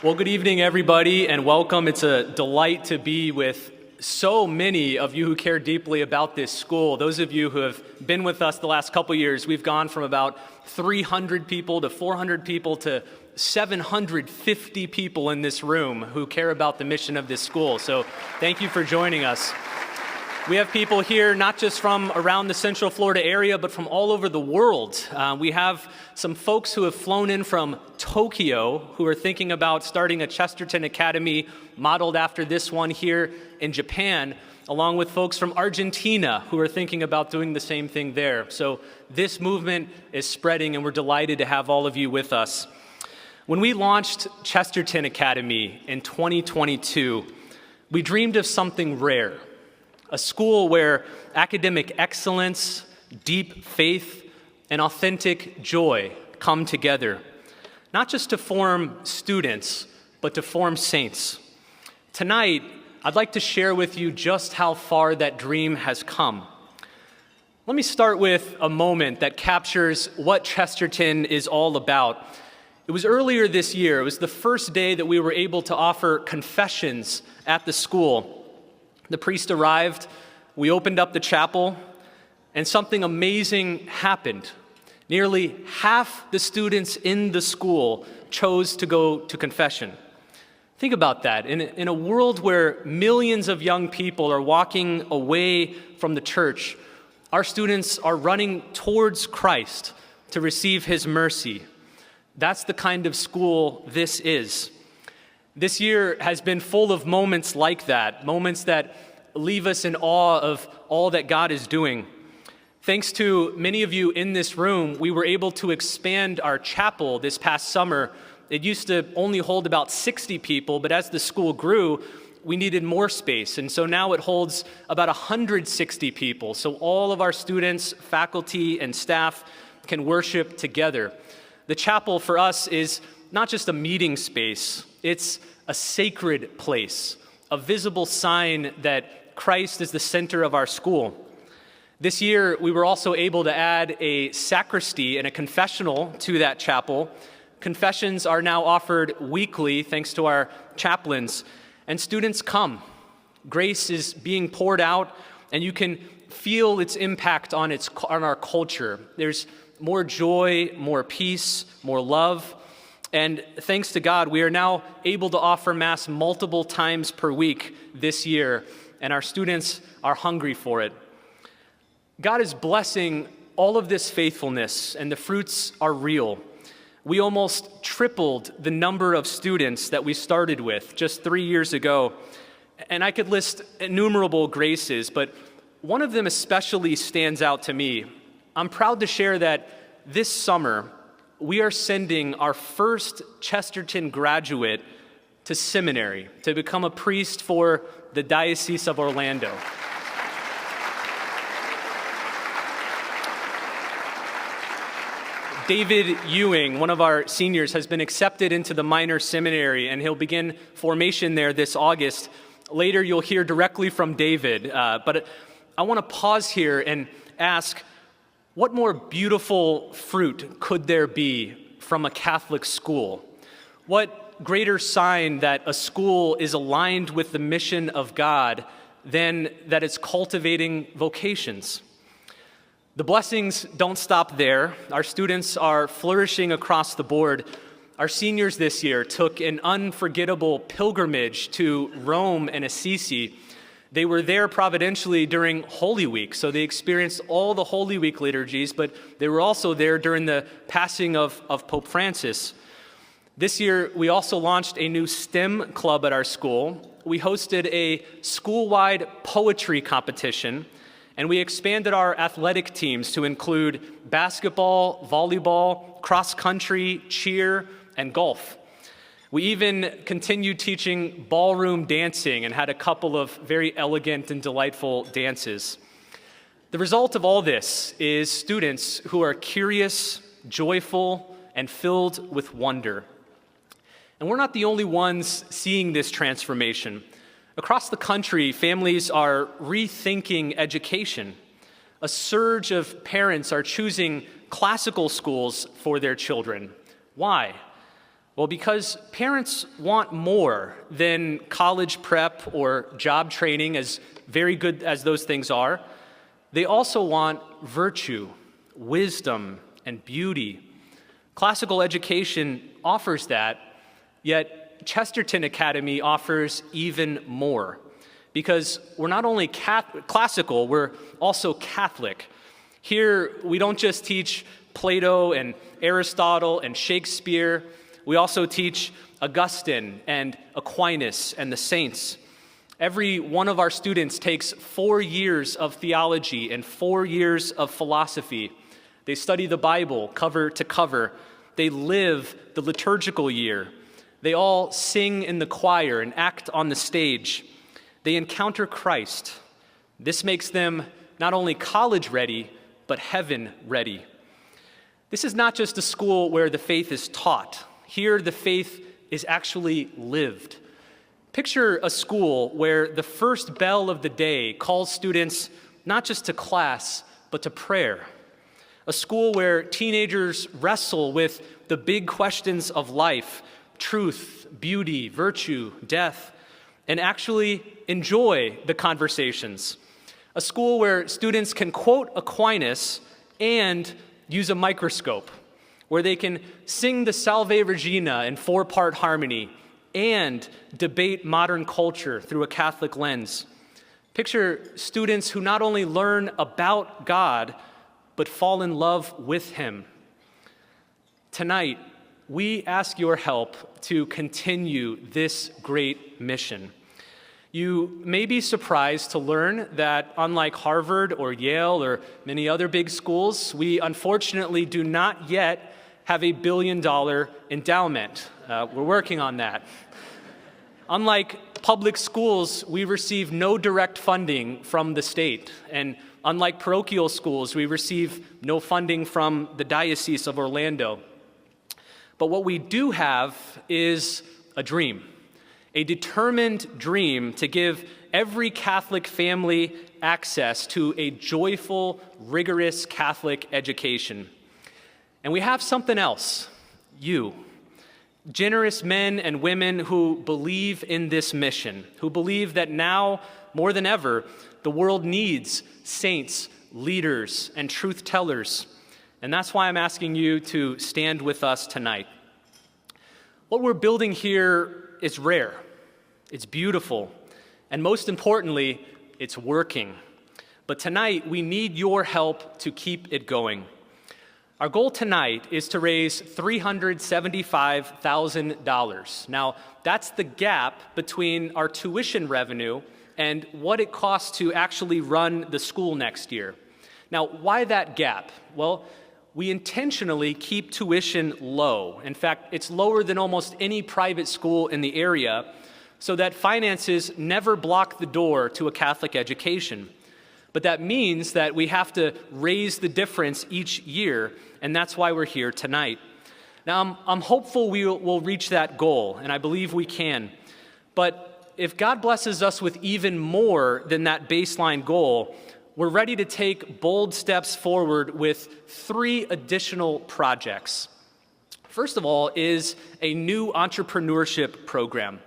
Well, good evening, everybody, and welcome. It's a delight to be with so many of you who care deeply about this school. Those of you who have been with us the last couple years, we've gone from about 300 people to 400 people to 750 people in this room who care about the mission of this school. So thank you for joining us. We have people here not just from around the Central Florida area, but from all over the world. We have some folks who have flown in from Tokyo who are thinking about starting a Chesterton Academy modeled after this one here in Japan, along with folks from Argentina who are thinking about doing the same thing there. So this movement is spreading, and we're delighted to have all of you with us. When we launched Chesterton Academy in 2022, we dreamed of something rare. A school where academic excellence, deep faith, and authentic joy come together, not just to form students, but to form saints. Tonight, I'd like to share with you just how far that dream has come. Let me start with a moment that captures what Chesterton is all about. It was earlier this year. It was the first day that we were able to offer confessions at the school. The priest arrived, we opened up the chapel, and something amazing happened. Nearly half the students in the school chose to go to confession. Think about that. In a world where millions of young people are walking away from the church, our students are running towards Christ to receive his mercy. That's the kind of school this is. This year has been full of moments like that, moments that leave us in awe of all that God is doing. Thanks to many of you in this room, we were able to expand our chapel this past summer. It used to only hold about 60 people, but as the school grew, we needed more space. And so now it holds about 160 people. So all of our students, faculty, and staff can worship together. The chapel for us is not just a meeting space, it's a sacred place, a visible sign that Christ is the center of our school. This year, we were also able to add a sacristy and a confessional to that chapel. Confessions are now offered weekly thanks to our chaplains, and students come. Grace is being poured out, and you can feel its impact on our culture. There's more joy, more peace, more love. And thanks to God, we are now able to offer Mass multiple times per week this year, and our students are hungry for it. God is blessing all of this faithfulness, and the fruits are real. We almost tripled the number of students that we started with just 3 years ago. And I could list innumerable graces, but one of them especially stands out to me. I'm proud to share that this summer, we are sending our first Chesterton graduate to seminary to become a priest for the Diocese of Orlando. David Ewing, one of our seniors, has been accepted into the minor seminary, and he'll begin formation there this August. Later, you'll hear directly from David, but I want to pause here and ask, what more beautiful fruit could there be from a Catholic school? What greater sign that a school is aligned with the mission of God than that it's cultivating vocations? The blessings don't stop there. Our students are flourishing across the board. Our seniors this year took an unforgettable pilgrimage to Rome and Assisi. They were there providentially during Holy Week, so they experienced all the Holy Week liturgies, but they were also there during the passing of Pope Francis. This year, we also launched a new STEM club at our school. We hosted a school-wide poetry competition, and we expanded our athletic teams to include basketball, volleyball, cross-country, cheer, and golf. We even continued teaching ballroom dancing and had a couple of very elegant and delightful dances. The result of all this is students who are curious, joyful, and filled with wonder. And we're not the only ones seeing this transformation. Across the country, families are rethinking education. A surge of parents are choosing classical schools for their children. Why? Well, because parents want more than college prep or job training, as very good as those things are. They also want virtue, wisdom, and beauty. Classical education offers that, yet Chesterton Academy offers even more. Because we're not only classical, we're also Catholic. Here, we don't just teach Plato and Aristotle and Shakespeare. We also teach Augustine and Aquinas and the saints. Every one of our students takes 4 years of theology and 4 years of philosophy. They study the Bible cover to cover. They live the liturgical year. They all sing in the choir and act on the stage. They encounter Christ. This makes them not only college ready, but heaven ready. This is not just a school where the faith is taught. Here, the faith is actually lived. Picture a school where the first bell of the day calls students not just to class, but to prayer. A school where teenagers wrestle with the big questions of life, truth, beauty, virtue, death, and actually enjoy the conversations. A school where students can quote Aquinas and use a microscope, where they can sing the Salve Regina in 4-part harmony and debate modern culture through a Catholic lens. Picture students who not only learn about God, but fall in love with Him. Tonight, we ask your help to continue this great mission. You may be surprised to learn that unlike Harvard or Yale or many other big schools, we unfortunately do not yet have a $1 billion endowment. We're working on that. Unlike public schools, we receive no direct funding from the state. And unlike parochial schools, we receive no funding from the Diocese of Orlando. But what we do have is a dream, a determined dream to give every Catholic family access to a joyful, rigorous Catholic education. And we have something else, you, generous men and women who believe in this mission, who believe that now, more than ever, the world needs saints, leaders, and truth tellers. And that's why I'm asking you to stand with us tonight. What we're building here is rare, it's beautiful, and most importantly, it's working. But tonight, we need your help to keep it going. Our goal tonight is to raise $375,000. Now, that's the gap between our tuition revenue and what it costs to actually run the school next year. Now, why that gap? Well, we intentionally keep tuition low. In fact, it's lower than almost any private school in the area, so that finances never block the door to a Catholic education. But that means that we have to raise the difference each year, and that's why we're here tonight. Now, I'm hopeful we'll reach that goal, and I believe we can. But if God blesses us with even more than that baseline goal, we're ready to take bold steps forward with 3 additional projects. First of all is a new entrepreneurship program.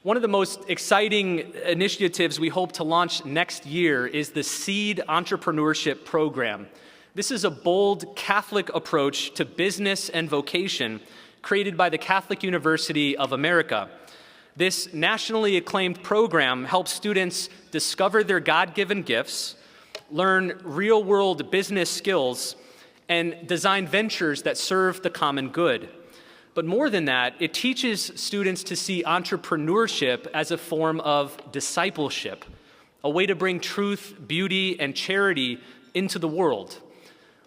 One of the most exciting initiatives we hope to launch next year is the Seed Entrepreneurship Program. This is a bold Catholic approach to business and vocation created by the Catholic University of America. This nationally acclaimed program helps students discover their God-given gifts, learn real-world business skills, and design ventures that serve the common good. But more than that, it teaches students to see entrepreneurship as a form of discipleship, a way to bring truth, beauty, and charity into the world.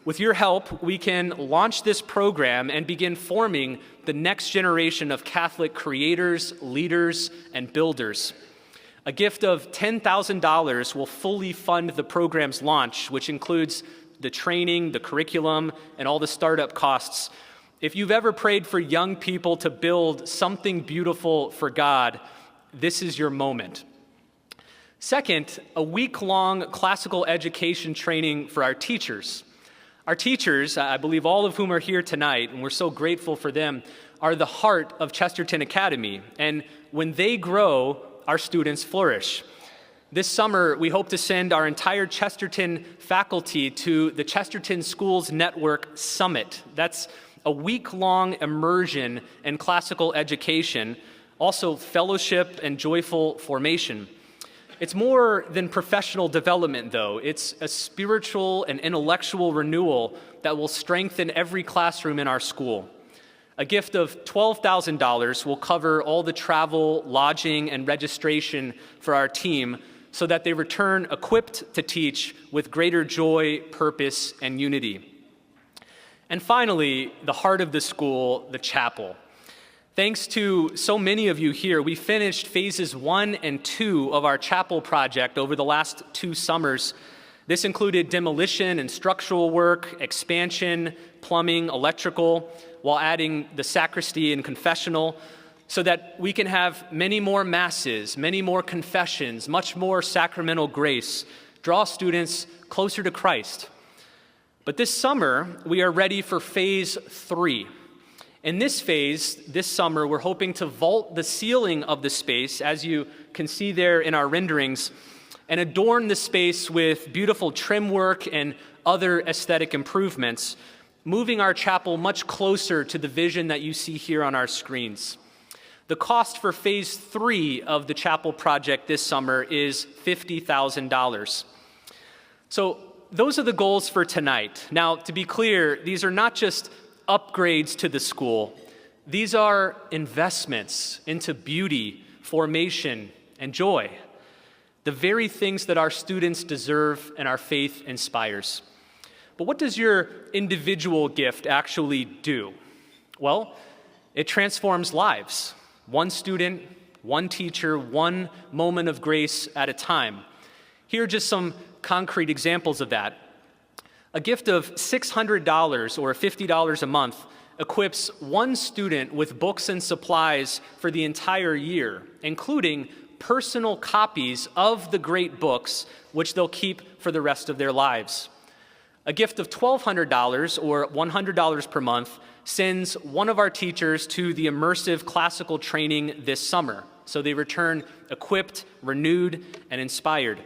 With your help, we can launch this program and begin forming the next generation of Catholic creators, leaders, and builders. A gift of $10,000 will fully fund the program's launch, which includes the training, the curriculum, and all the startup costs. If you've ever prayed for young people to build something beautiful for God, this is your moment. Second, a week-long classical education training for our teachers. Our teachers, I believe all of whom are here tonight, and we're so grateful for them, are the heart of Chesterton Academy, and when they grow, our students flourish. This summer, we hope to send our entire Chesterton faculty to the Chesterton Schools Network Summit. That's a week-long immersion in classical education, also fellowship and joyful formation. It's more than professional development, though. It's a spiritual and intellectual renewal that will strengthen every classroom in our school. A gift of $12,000 will cover all the travel, lodging, and registration for our team so that they return equipped to teach with greater joy, purpose, and unity. And finally, the heart of the school, the chapel. Thanks to so many of you here, we finished phases 1 and 2 of our chapel project over the last 2 summers. This included demolition and structural work, expansion, plumbing, electrical, while adding the sacristy and confessional, so that we can have many more masses, many more confessions, much more sacramental grace, draw students closer to Christ. But this summer, we are ready for phase 3. In this phase, this summer, we're hoping to vault the ceiling of the space, as you can see there in our renderings, and adorn the space with beautiful trim work and other aesthetic improvements, moving our chapel much closer to the vision that you see here on our screens. The cost for phase 3 of the chapel project this summer is $50,000. So those are the goals for tonight. Now, to be clear, these are not just upgrades to the school. These are investments into beauty, formation, and joy, the very things that our students deserve and our faith inspires. But what does your individual gift actually do? Well, it transforms lives. One student, one teacher, one moment of grace at a time. Here are just some concrete examples of that. A gift of $600 or $50 a month equips one student with books and supplies for the entire year, including personal copies of the great books, which they'll keep for the rest of their lives. A gift of $1,200 or $100 per month sends one of our teachers to the immersive classical training this summer, so they return equipped, renewed, and inspired.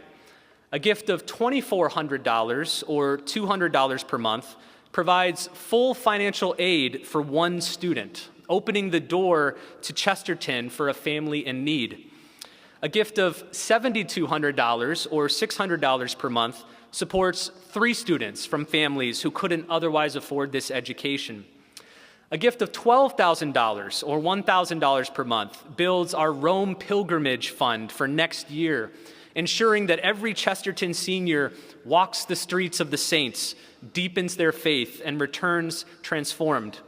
A gift of $2,400 or $200 per month provides full financial aid for one student, opening the door to Chesterton for a family in need. A gift of $7,200 or $600 per month supports 3 students from families who couldn't otherwise afford this education. A gift of $12,000 or $1,000 per month builds our Rome Pilgrimage Fund for next year, ensuring that every Chesterton senior walks the streets of the saints, deepens their faith, and returns transformed.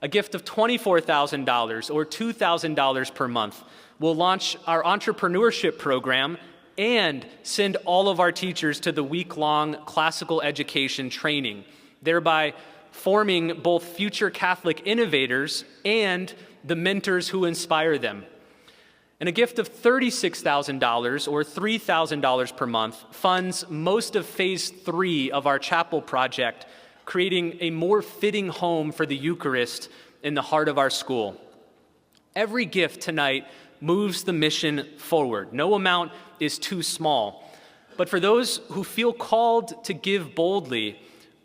A gift of $24,000 or $2,000 per month will launch our entrepreneurship program and send all of our teachers to the week-long classical education training, thereby forming both future Catholic innovators and the mentors who inspire them. And a gift of $36,000 or $3,000 per month funds most of phase 3 of our chapel project, creating a more fitting home for the Eucharist in the heart of our school. Every gift tonight moves the mission forward. No amount is too small. But for those who feel called to give boldly,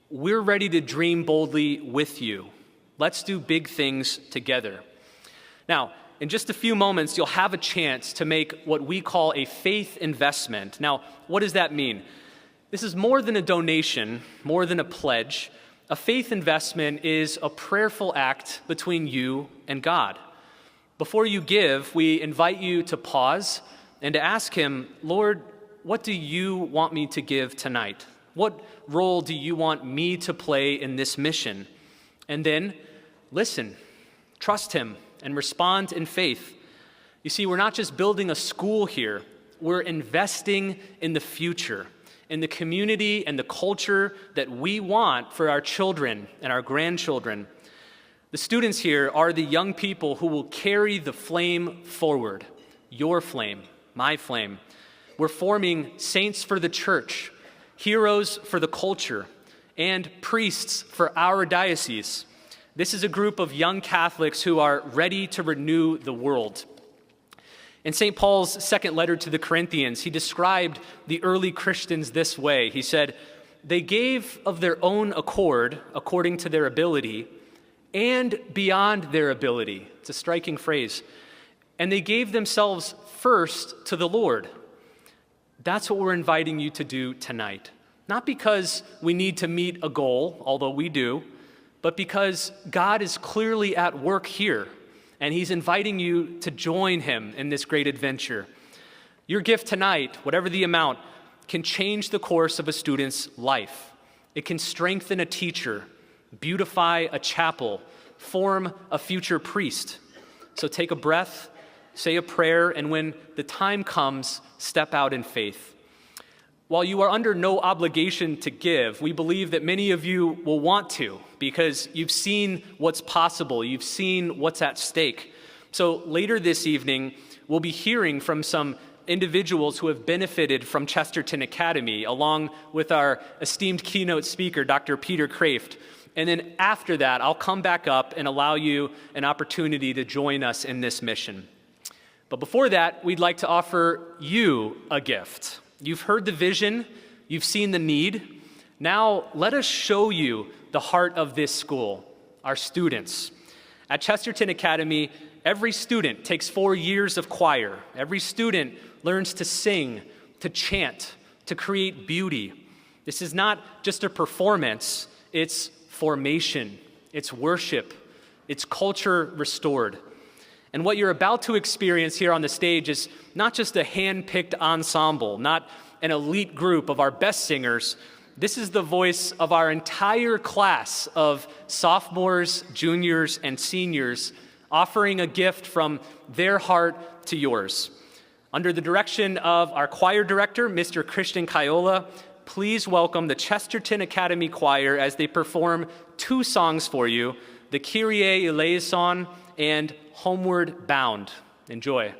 we're ready to dream boldly with you. Let's do big things together. Now, in just a few moments, you'll have a chance to make what we call a faith investment. Now, what does that mean? This is more than a donation, more than a pledge. A faith investment is a prayerful act between you and God. Before you give, we invite you to pause and to ask Him, Lord, what do you want me to give tonight? What role do you want me to play in this mission? And then listen, trust Him, and respond in faith. You see, we're not just building a school here, we're investing in the future, in the community and the culture that we want for our children and our grandchildren. The students here are the young people who will carry the flame forward, your flame, my flame. We're forming saints for the church, heroes for the culture, and priests for our diocese. This is a group of young Catholics who are ready to renew the world. In St. Paul's second letter to the Corinthians, he described the early Christians this way. He said, "They gave of their own accord, according to their ability, and beyond their ability." It's a striking phrase. "And they gave themselves first to the Lord." That's what we're inviting you to do tonight. Not because we need to meet a goal, although we do, but because God is clearly at work here, and he's inviting you to join him in this great adventure. Your gift tonight, whatever the amount, can change the course of a student's life. It can strengthen a teacher, beautify a chapel, form a future priest. So take a breath, say a prayer, and when the time comes, step out in faith. While you are under no obligation to give, we believe that many of you will want to because you've seen what's possible, you've seen what's at stake. So later this evening, we'll be hearing from some individuals who have benefited from Chesterton Academy, along with our esteemed keynote speaker, Dr. Peter Kraft. And then after that, I'll come back up and allow you an opportunity to join us in this mission. But before that, we'd like to offer you a gift. You've heard the vision, you've seen the need. Now let us show you the heart of this school, our students. At Chesterton Academy, every student takes 4 years of choir. Every student learns to sing, to chant, to create beauty. This is not just a performance, it's formation, it's worship, it's culture restored. And what you're about to experience here on the stage is not just a hand-picked ensemble, not an elite group of our best singers. This is the voice of our entire class of sophomores, juniors, and seniors, offering a gift from their heart to yours. Under the direction of our choir director, Mr. Christian Kaiola, please welcome the Chesterton Academy Choir as they perform 2 songs for you, the Kyrie Eleison and Homeward Bound. Enjoy.